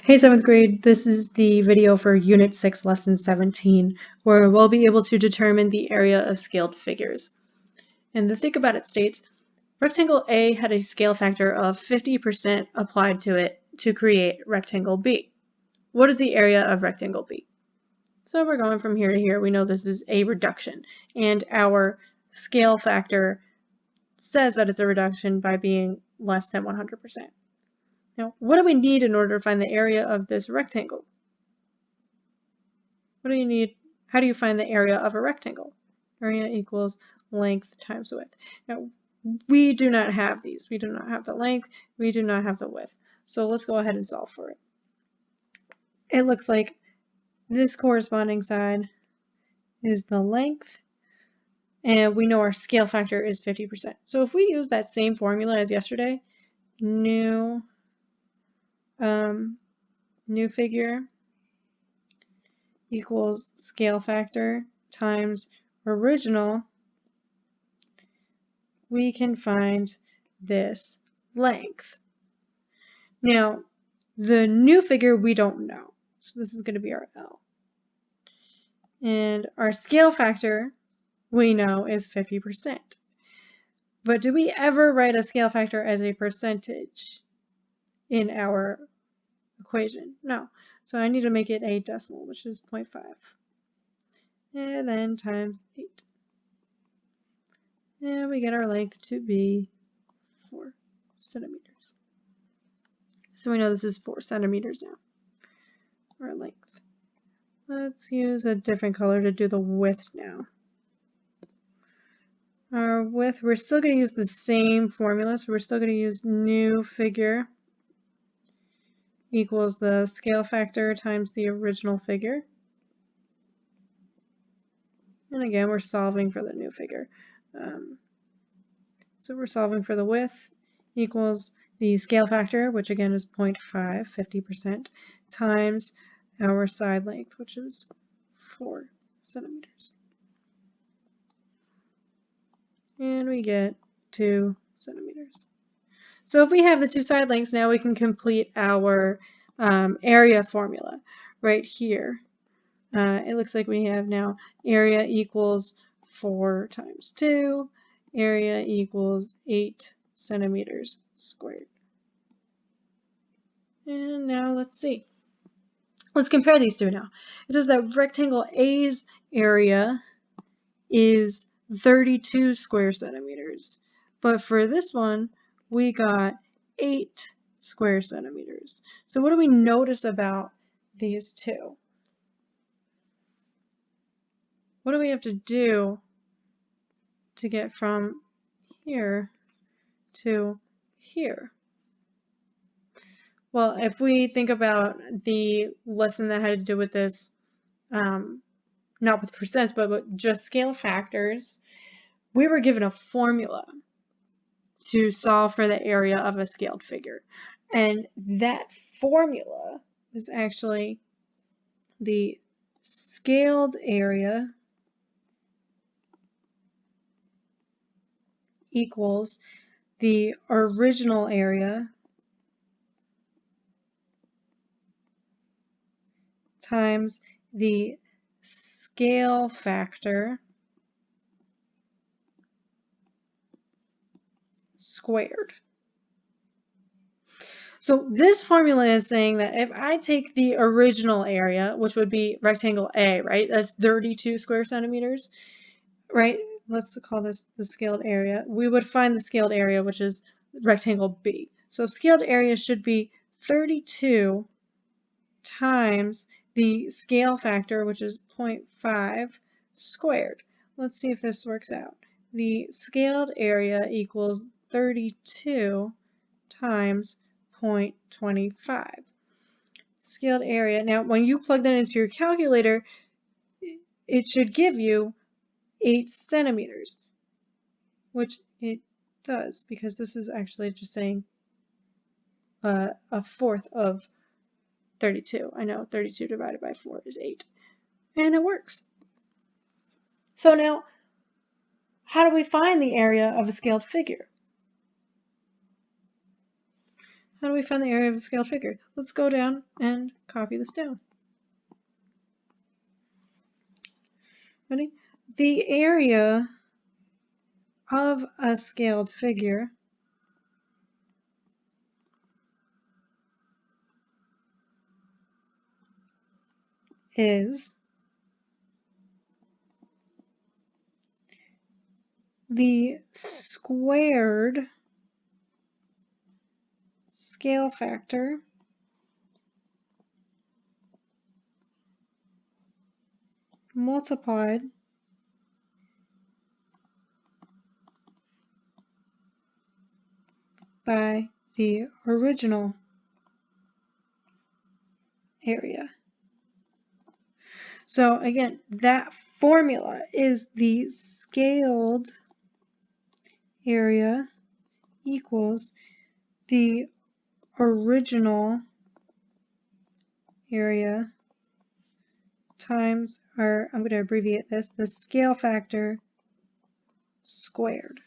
Hey 7th grade, this is the video for Unit 6, Lesson 17, where we'll be able to determine the area of scaled figures. And the Think About It states, rectangle A had a scale factor of 50% applied to it to create rectangle B. What is the area of rectangle B? So we're going from here to here. We know this is a reduction, and our scale factor says that it's a reduction by being less than 100%. Now, what do we need in order to find the area of this rectangle? What do you need? How do you find the area of a rectangle? Area equals length times width. Now, we do not have these. We do not have the length. We do not have the width. So let's go ahead and solve for it. It looks like this corresponding side is the length, and we know our scale factor is 50%. So if we use that same formula as yesterday, new figure equals scale factor times original, we can find this length. Now, the new figure we don't know, so this is going to be our L. And our scale factor we know is 50%. But do we ever write a scale factor as a percentage in our equation? No. So I need to make it a decimal, which is 0.5. And then times 8. And we get our length to be 4 centimeters. So we know this is 4 centimeters now, our length. Let's use a different color to do the width now. Our width, we're still going to use the same formula, so we're still going to use new figure equals the scale factor times the original figure. And again, we're solving for the new figure. So we're solving for the width equals the scale factor, which again is 0.5, 50%, times our side length, which is 4 centimeters. And we get 2 centimeters. So if we have the two side lengths, now we can complete our area formula right here. It looks like we have now area equals 4 times 2, area equals 8 centimeters squared. And now let's see. Let's compare these two now. It says that rectangle A's area is 32 square centimeters. But for this one, we got 8 square centimeters. So what do we notice about these two? What do we have to do to get from here to here? Well, if we think about the lesson that had to do with this, not with percents, but with just scale factors, we were given a formula to solve for the area of a scaled figure. And that formula is actually the scaled area equals the original area times the scale factor squared. So this formula is saying that if I take the original area, which would be rectangle A, right? That's 32 square centimeters, right? Let's call this the scaled area. We would find the scaled area, which is rectangle B. So scaled area should be 32 times the scale factor, which is 0.5 squared. Let's see if this works out. The scaled area equals 32 times 0.25. Scaled area. Now, when you plug that into your calculator, it should give you 8 centimeters, which it does, because this is actually just saying a fourth of 32. I know 32 divided by 4 is 8. And it works. So now, how do we find the area of a scaled figure? How do we find the area of a scaled figure? Let's go down and copy this down. Ready? The area of a scaled figure is the squared scale factor multiplied by the original area. So again, that formula is the scaled area equals the original area times, or I'm going to abbreviate this, the scale factor squared.